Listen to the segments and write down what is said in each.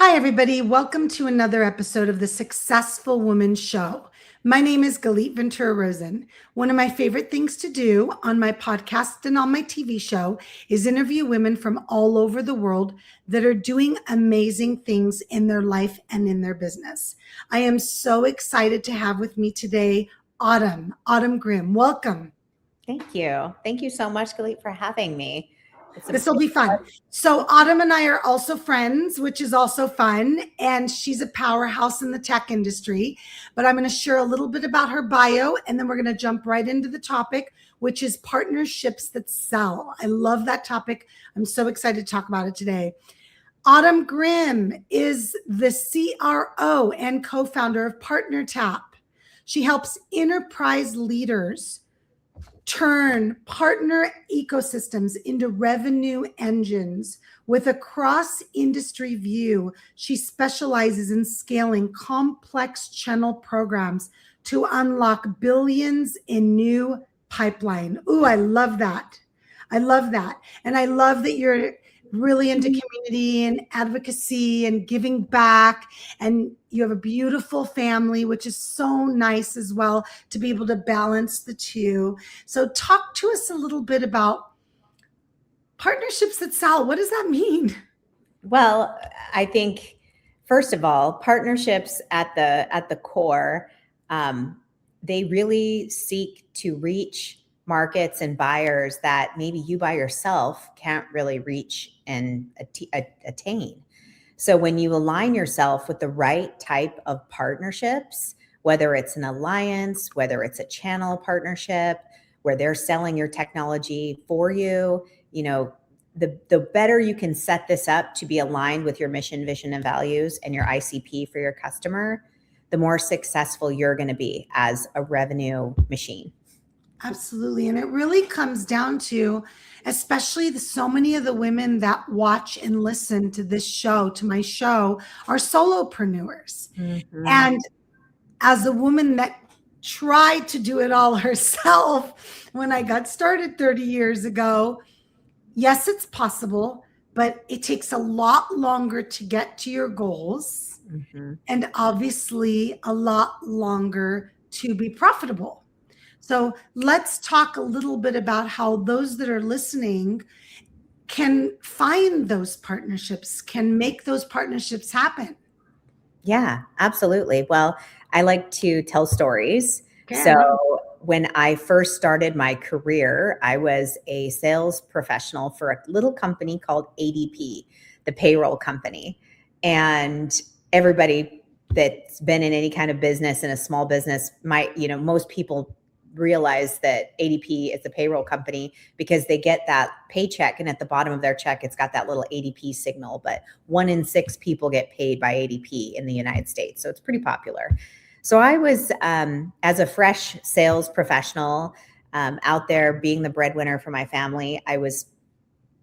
Hi, everybody. Welcome to another episode of the Successful Woman Show. My name is Galit Ventura-Rozen. One of my favorite things to do on my podcast and on my TV show is interview women from all over the world that are doing amazing things in their life and in their business. I am so excited to have with me today Autumn Grimm. Welcome. Thank you. Thank you so much, Galit, for having me. This will be fun. So Autumn and I are also friends, which is also fun. And she's a powerhouse in the tech industry. But I'm going to share a little bit about her bio, and then we're going to jump right into the topic, which is partnerships that sell. I love that topic. I'm so excited to talk about it today. Autumn Grimm is the CRO and co-founder of PartnerTap. She helps enterprise leaders turn partner ecosystems into revenue engines with a cross-industry view. She specializes in scaling complex channel programs to unlock billions in new pipeline. Ooh, I love that. I love that. And I love that you're really into community and advocacy and giving back. And you have a beautiful family, which is so nice as well to be able to balance the two. So talk to us a little bit about partnerships that sell. What does that mean? Well, I think, first of all, partnerships at the core, they really seek to reach markets and buyers that maybe you by yourself can't really reach and attain. So when you align yourself with the right type of partnerships, whether it's an alliance, whether it's a channel partnership, where they're selling your technology for you, the better you can set this up to be aligned with your mission, vision, and values and your ICP for your customer, the more successful you're going to be as a revenue machine. Absolutely. And it really comes down to, especially so many of the women that watch and listen to this show, to my show, are solopreneurs. Mm-hmm. And as a woman that tried to do it all herself when I got started 30 years ago, yes, it's possible, but it takes a lot longer to get to your goals, mm-hmm. and obviously a lot longer to be profitable. So let's talk a little bit about how those that are listening can find those partnerships, can make those partnerships happen. Yeah, absolutely. Well, I like to tell stories. Okay. So when I first started my career, I was a sales professional for a little company called ADP, the payroll company. And everybody that's been in any kind of business, in a small business, most people realize that ADP is a payroll company because they get that paycheck, and at the bottom of their check, it's got that little ADP signal, but 1 in 6 people get paid by ADP in the United States. So it's pretty popular. So I was, as a fresh sales professional, out there being the breadwinner for my family, I was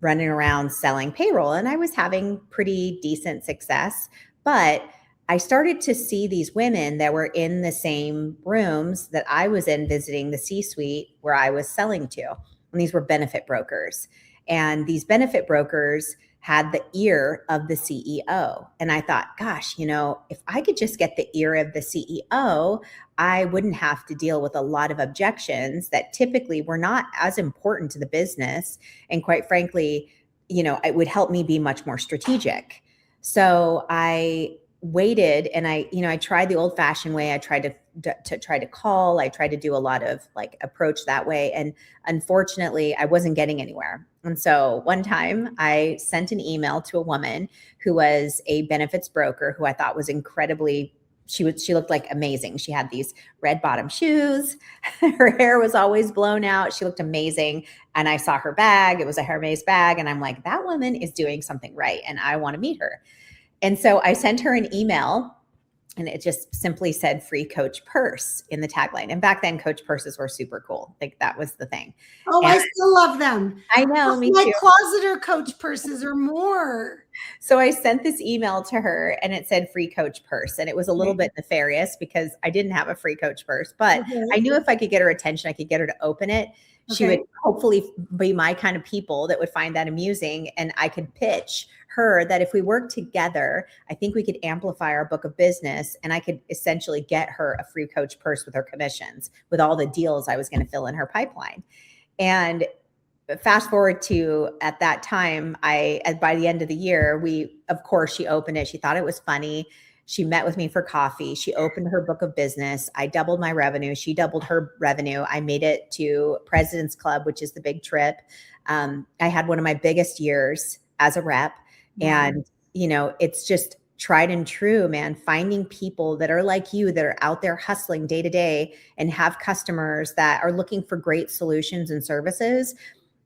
running around selling payroll, and I was having pretty decent success, but I started to see these women that were in the same rooms that I was in visiting the C-suite where I was selling to. And these were benefit brokers. And these benefit brokers had the ear of the CEO. And I thought, gosh, if I could just get the ear of the CEO, I wouldn't have to deal with a lot of objections that typically were not as important to the business. And quite frankly, it would help me be much more strategic. So I waited, and I tried the old fashioned way. I tried to call. I tried to do a lot of approach that way. And unfortunately, I wasn't getting anywhere. And so one time I sent an email to a woman who was a benefits broker who I thought was incredibly, she looked like amazing. She had these red bottom shoes. Her hair was always blown out. She looked amazing. And I saw her bag. It was a Hermes bag. And I'm like, that woman is doing something right, and I want to meet her. And so I sent her an email, and it just simply said free coach purse in the tagline. And back then, coach purses were super cool. That was the thing. Oh, and I still love them. I know. Me my too. Closet or coach purses or more. So I sent this email to her, and it said free coach purse. And it was a little bit nefarious because I didn't have a free coach purse, but I knew if I could get her attention, I could get her to open it. She would hopefully be my kind of people that would find that amusing. And I could pitch her that if we work together, I think we could amplify our book of business, and I could essentially get her a free coach purse with her commissions, with all the deals I was going to fill in her pipeline. And fast forward to at that time, by the end of the year, of course, she opened it. She thought it was funny. She met with me for coffee. She opened her book of business. I doubled my revenue. She doubled her revenue. I made it to President's Club, which is the big trip. I had one of my biggest years as a rep. And, it's just tried and true, man, finding people that are like you, that are out there hustling day to day and have customers that are looking for great solutions and services.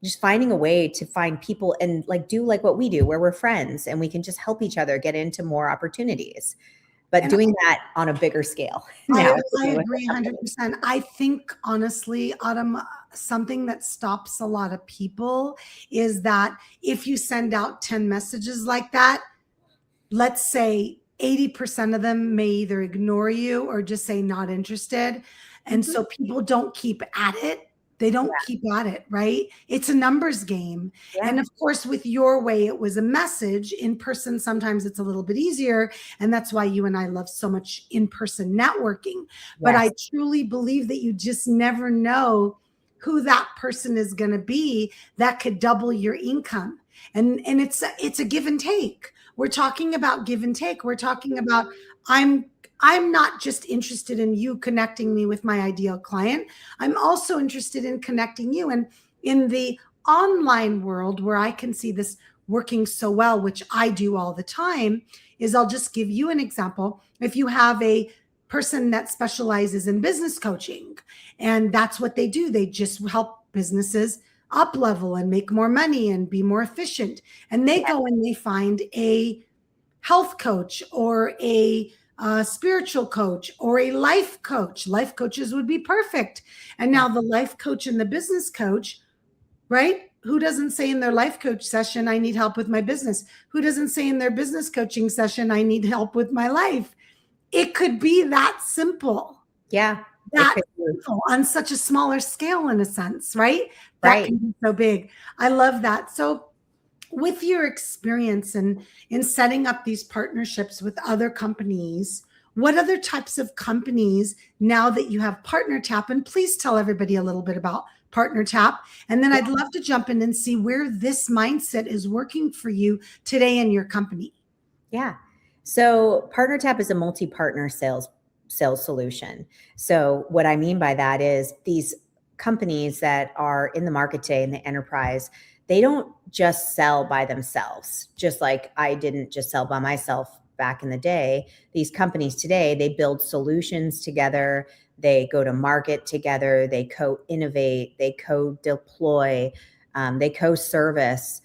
Just finding a way to find people and do what we do, where we're friends and we can just help each other get into more opportunities, but doing that on a bigger scale. I agree 100%. I think honestly, Autumn, something that stops a lot of people is that if you send out 10 messages like that, let's say 80% of them may either ignore you or just say not interested. And so people don't keep at it. They don't keep at it, right? It's a numbers game. Yeah. And of course, with your way, it was a message. In person, sometimes it's a little bit easier. And that's why you and I love so much in-person networking. Yes. But I truly believe that you just never know who that person is going to be that could double your income. And it's a give and take. We're talking about give and take. We're talking about I'm not just interested in you connecting me with my ideal client. I'm also interested in connecting you. And in the online world where I can see this working so well, which I do all the time, is I'll just give you an example. If you have a person that specializes in business coaching, and that's what they do, they just help businesses up level and make more money and be more efficient. And they go and they find a health coach or a spiritual coach or a life coach. Life coaches would be perfect. And now the life coach and the business coach, right? Who doesn't say in their life coach session, I need help with my business? Who doesn't say in their business coaching session, I need help with my life? It could be that simple. Yeah. That simple on such a smaller scale in a sense, right? That can be so big. I love that. So with your experience in setting up these partnerships with other companies, what other types of companies, now that you have PartnerTap, and please tell everybody a little bit about PartnerTap, and then I'd love to jump in and see where this mindset is working for you today in your company. Yeah. So PartnerTap is a multi-partner sales solution. So what I mean by that is these companies that are in the market today in the enterprise, they don't just sell by themselves, just like I didn't just sell by myself back in the day. These companies today, they build solutions together, they go to market together, they co-innovate, they co-deploy, they co-service.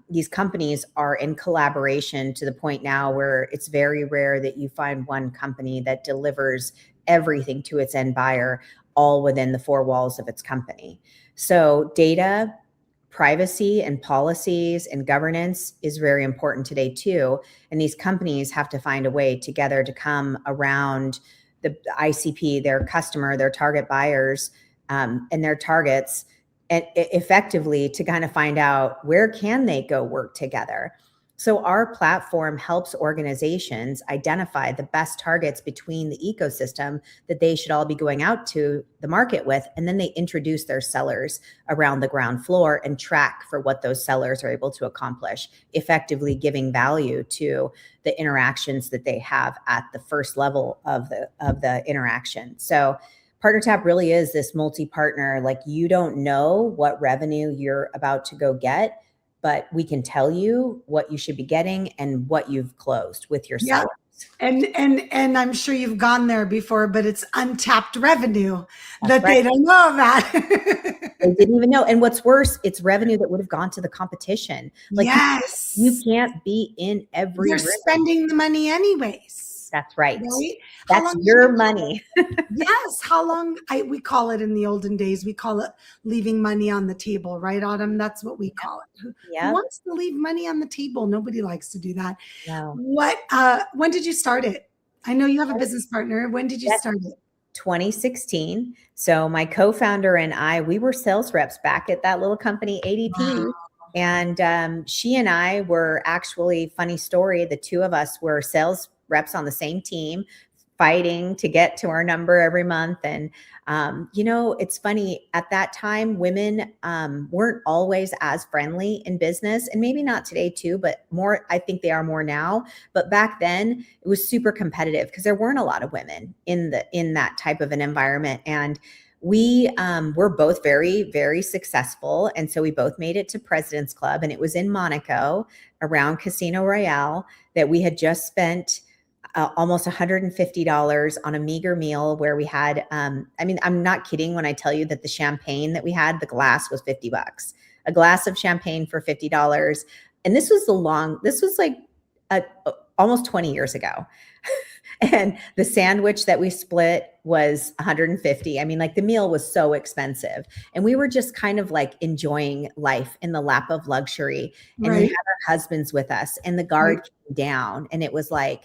These companies are in collaboration to the point now where it's very rare that you find one company that delivers everything to its end buyer all within the four walls of its company. So data, privacy and policies and governance is very important today too. And these companies have to find a way together to come around the ICP, their customer, their target buyers, and their targets, and effectively to kind of find out where can they go work together. So our platform helps organizations identify the best targets between the ecosystem that they should all be going out to the market with. And then they introduce their sellers around the ground floor and track for what those sellers are able to accomplish, effectively giving value to the interactions that they have at the first level of the interaction. So PartnerTap really is this multi-partner, like you don't know what revenue you're about to go get, but we can tell you what you should be getting and what you've closed with your sellers. And I'm sure you've gone there before, but it's untapped revenue that they don't know about. They didn't even know. And what's worse, it's revenue that would have gone to the competition. Like yes, you can't be in every You're spending the money anyways. That's right. That's your money. Yes. How long? We call it in the olden days, we call it leaving money on the table, right, Autumn? That's what we call it. Who wants to leave money on the table? Nobody likes to do that. No. When did you start it? I know you have a business partner. When did you start it? 2016. So my co-founder and I, we were sales reps back at that little company, ADP. Wow. And she and I were actually, funny story, the two of us were sales reps on the same team, fighting to get to our number every month. And it's funny, at that time, women weren't always as friendly in business, and maybe not today too, but more, I think they are more now. But back then it was super competitive because there weren't a lot of women in that type of an environment. And we were both very, very successful. And so we both made it to President's Club, and it was in Monaco around Casino Royale that we had just spent almost $150 on a meager meal where we had, I'm not kidding when I tell you that the champagne that we had, the glass was $50, a glass of champagne for $50. And this was like almost 20 years ago. And the sandwich that we split was $150. I mean, like, the meal was so expensive, and we were just kind of like enjoying life in the lap of luxury. And we had our husbands with us, and the guard came down, and it was like,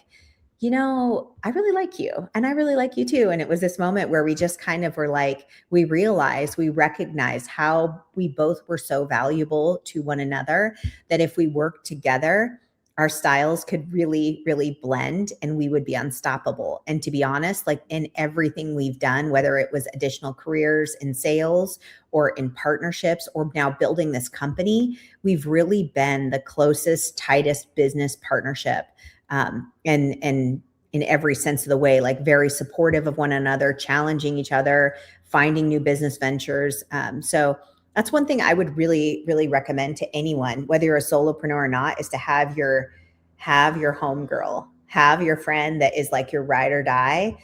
I really like you, and I really like you too. And it was this moment where we just kind of were like, we recognized how we both were so valuable to one another, that if we worked together, our styles could really, really blend, and we would be unstoppable. And to be honest, like, in everything we've done, whether it was additional careers in sales or in partnerships or now building this company, we've really been the closest, tightest business partnership. And in every sense of the way, like, very supportive of one another, challenging each other, finding new business ventures. So that's one thing I would really, really recommend to anyone, whether you're a solopreneur or not, is to have your homegirl, have your friend that is like your ride or die.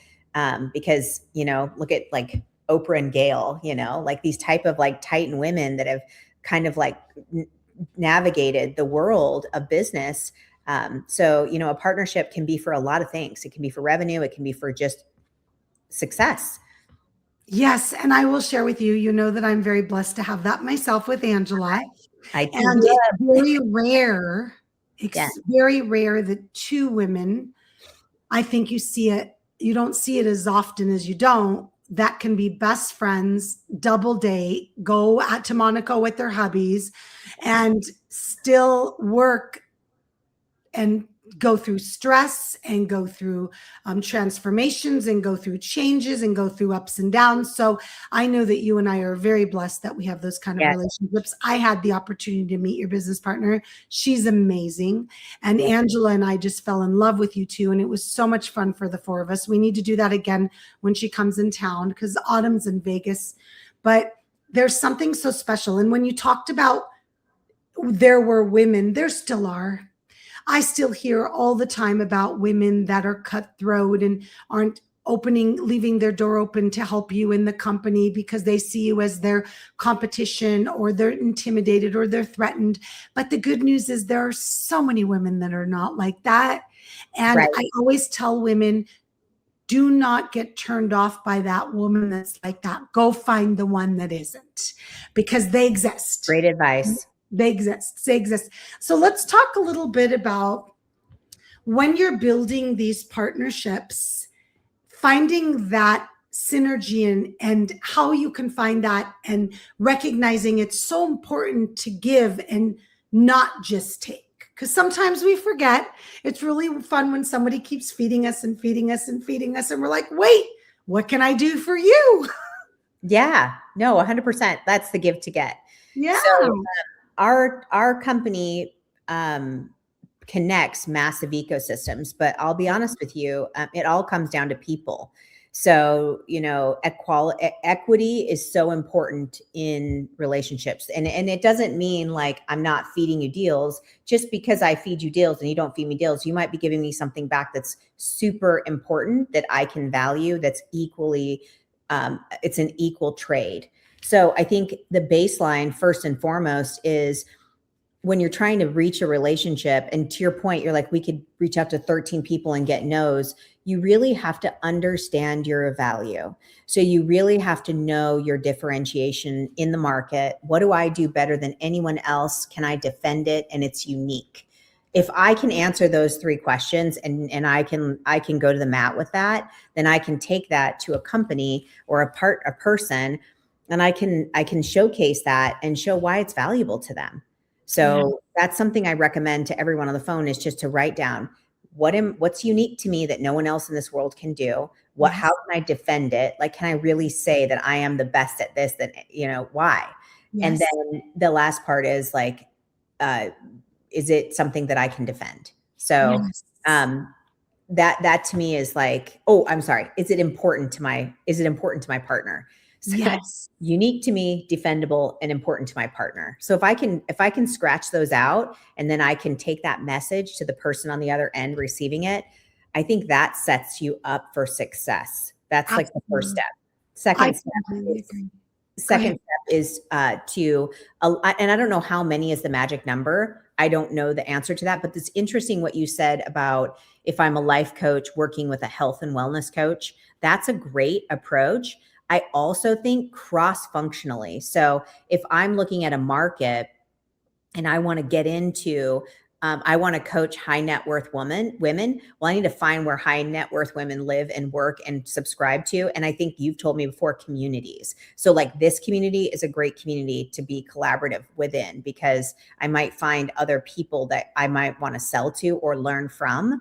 Because, look at like Oprah and Gail, like these type of like Titan women that have kind of like navigated the world of business. So, a partnership can be for a lot of things. It can be for revenue. It can be for just success. Yes. And I will share with you, that I'm very blessed to have that myself with Angela. And it's very rare. It's very rare that two women, I think you don't see it as often as you don't, that can be best friends, double date, go to Monaco with their hubbies, and still work and go through stress and go through transformations and go through changes and go through ups and downs. So I know that you and I are very blessed that we have those kind of relationships. I had the opportunity to meet your business partner. She's amazing. And Angela and I just fell in love with you too. And it was so much fun for the four of us. We need to do that again when she comes in town, because Autumn's in Vegas. But there's something so special. And when you talked about there were women, there still are. I still hear all the time about women that are cutthroat and aren't leaving their door open to help you in the company because they see you as their competition, or they're intimidated, or they're threatened. But the good news is there are so many women that are not like that. And I always tell women, do not get turned off by that woman that's like that. Go find the one that isn't, because they exist. Great advice. They exist. So let's talk a little bit about when you're building these partnerships, finding that synergy and how you can find that, and recognizing it's so important to give and not just take. Because sometimes we forget. It's really fun when somebody keeps feeding us and feeding us and feeding us, and we're like, wait, what can I do for you? Yeah, no, 100%. That's the give to get. Yeah. So, our company connects massive ecosystems, but I'll be honest with you, it all comes down to people. So, equity is so important in relationships. And it doesn't mean like I'm not feeding you deals. Just because I feed you deals and you don't feed me deals, you might be giving me something back that's super important that I can value, that's equally, it's an equal trade. So I think the baseline, first and foremost, is when you're trying to reach a relationship, and to your point, you're like, we could reach out to 13 people and get no's. You really have to understand your value. So you really have to know your differentiation in the market. What do I do better than anyone else? Can I defend it? And it's unique. if I can answer those 3 questions and I can go to the mat with that, then I can take that to a company or a person, and I can showcase that and show why it's valuable to them. So that's something I recommend to everyone on the phone, is just to write down what's unique to me that no one else in this world can do. How can I defend it? Like, can I really say that I am the best at this? That, why? And then the last part is like, is it something that I can defend? So, that to me is like, oh, I'm sorry. Is it important to my partner? So unique to me, defendable, and important to my partner. So if I can scratch those out, and then I can take that message to the person on the other end receiving it, I think that sets you up for success. That's like the first step. Second step is to, and I don't know how many is the magic number. I don't know the answer to that, but it's interesting what you said about if I'm a life coach working with a health and wellness coach. That's a great approach. I also think cross-functionally. So if I'm looking at a market and I want to get into, I want to coach high net worth women. Well, I need to find where high net worth women live and work and subscribe to. And I think you've told me before, communities. So like, this community is a great community to be collaborative within, because I might find other people that I might want to sell to or learn from.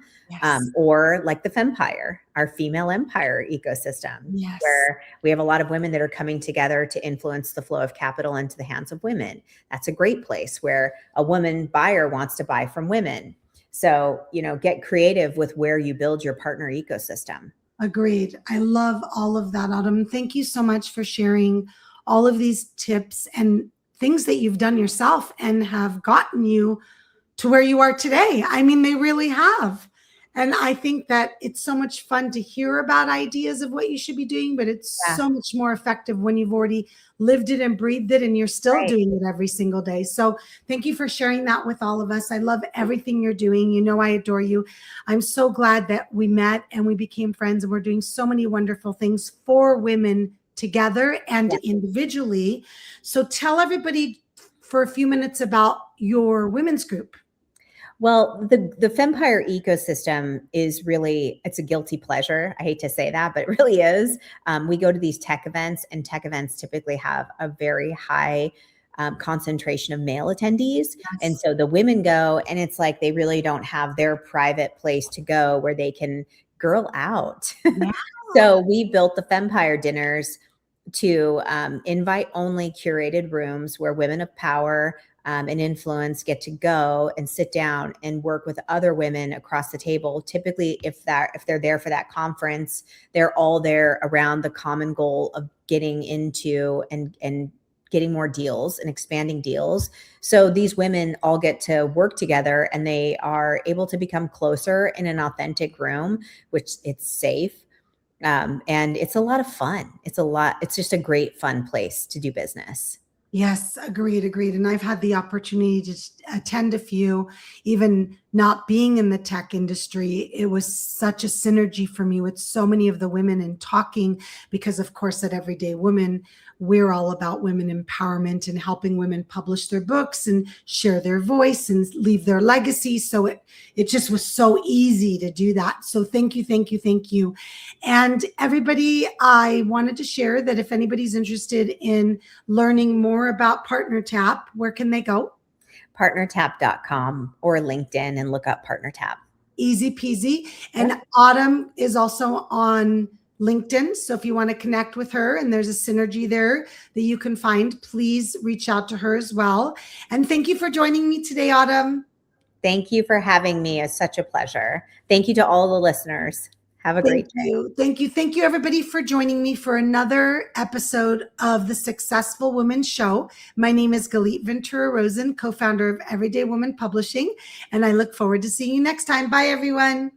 Or like the Fempire, our female empire ecosystem, where we have a lot of women that are coming together to influence the flow of capital into the hands of women. That's a great place where a woman buyer wants to buy from women. So, get creative with where you build your partner ecosystem. Agreed. I love all of that, Autumn. Thank you so much for sharing all of these tips and things that you've done yourself and have gotten you to where you are today. I mean, they really have. And I think that it's so much fun to hear about ideas of what you should be doing, but it's so much more effective when you've already lived it and breathed it, and you're still doing it every single day. So thank you for sharing that with all of us. I love everything you're doing. I adore you. I'm so glad that we met and we became friends, and we're doing so many wonderful things for women together and individually. So tell everybody for a few minutes about your women's group. Well, the Fempire ecosystem is really, it's a guilty pleasure. I hate to say that, but it really is. We go to these tech events, and tech events typically have a very high concentration of male attendees. And so the women go, and it's like they really don't have their private place to go where they can girl out. So we built the Fempire dinners to invite only curated rooms where women of power and influence get to go and sit down and work with other women across the table. Typically, if they're there for that conference, they're all there around the common goal of getting into and getting more deals and expanding deals. So these women all get to work together, and they are able to become closer in an authentic room, which it's safe. And it's a lot of fun. It's just a great fun place to do business. Yes, agreed. And I've had the opportunity to attend a few, even not being in the tech industry. It was such a synergy for me with so many of the women and talking, because of course at Everyday Woman, we're all about women empowerment and helping women publish their books and share their voice and leave their legacy. So it just was so easy to do that. So thank you. And everybody, I wanted to share that if anybody's interested in learning more about PartnerTap, where can they go? PartnerTap.com or LinkedIn and look up PartnerTap. Easy peasy. And Autumn is also on LinkedIn. So if you want to connect with her and there's a synergy there that you can find, please reach out to her as well. And thank you for joining me today, Autumn. Thank you for having me. It's such a pleasure. Thank you to all the listeners. Have a great day. Thank you, everybody, for joining me for another episode of the Successful Women Show. My name is Galit Ventura-Rozen, co-founder of Everyday Woman Publishing, and I look forward to seeing you next time. Bye, everyone.